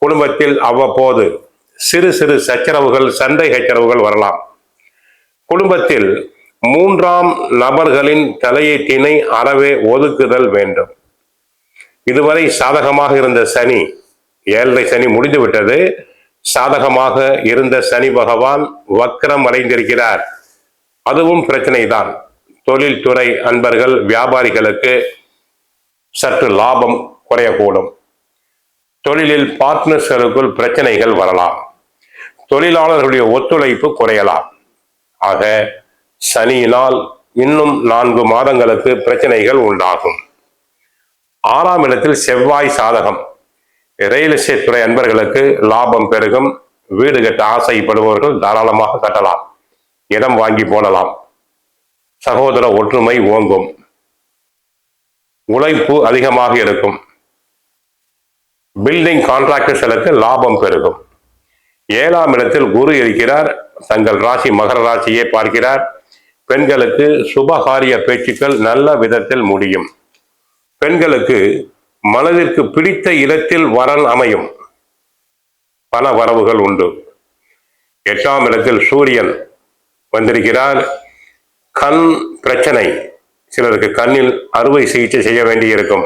குடும்பத்தில் அவ்வப்போது சிறு சிறு சச்சரவுகள், சண்டை சச்சரவுகள் வரலாம். குடும்பத்தில் மூன்றாம் நபர்களின் தலையீட்டினை அறவே ஒதுக்குதல் வேண்டும். இதுவரை சாதகமாக இருந்த சனி, 7.5 சனி முடிந்து விட்டது. சாதகமாக இருந்த சனி பகவான் வக்ரம் அடைந்திருக்கிறார். அதுவும் பிரச்சனை தான். தொழில்துறை அன்பர்கள், வியாபாரிகளுக்கு சற்று லாபம் குறையக்கூடும். தொழிலில் பார்ட்னர்ஸ்களுக்குள் பிரச்சனைகள் வரலாம். தொழிலாளர்களுடைய ஒத்துழைப்பு குறையலாம். ஆக சனியினால் இன்னும் 4 மாதங்களுக்கு பிரச்சனைகள் உண்டாகும். 6ஆம் இடத்தில் செவ்வாய் சாதகம். ரியல் எஸ்டேட் துறை அன்பர்களுக்கு லாபம் பெருகும். வீடு கட்ட ஆசைப்படுபவர்கள் தாராளமாக கட்டலாம். இடம் வாங்கி போடலாம். சகோதர ஒற்றுமை ஓங்கும். உழைப்பு அதிகமாக இருக்கும். பில்டிங் கான்ட்ராக்டர்களுக்கு லாபம் பெருகும். 7ஆம் இடத்தில் குரு இருக்கிறார். தங்கள் ராசி மகர ராசியை பார்க்கிறார். பெண்களுக்கு சுபகாரிய பேச்சுக்கள் நல்ல விதத்தில் முடியும். பெண்களுக்கு மனதிற்கு பிடித்த இடத்தில் வரன் அமையும். பண வரவுகள் உண்டு. 8ஆம் இடத்தில் சூரியன் வந்திருக்கிறார். கண் பிரச்சனை, சிலருக்கு கண்ணில் அறுவை சிகிச்சை செய்ய வேண்டியிருக்கும்.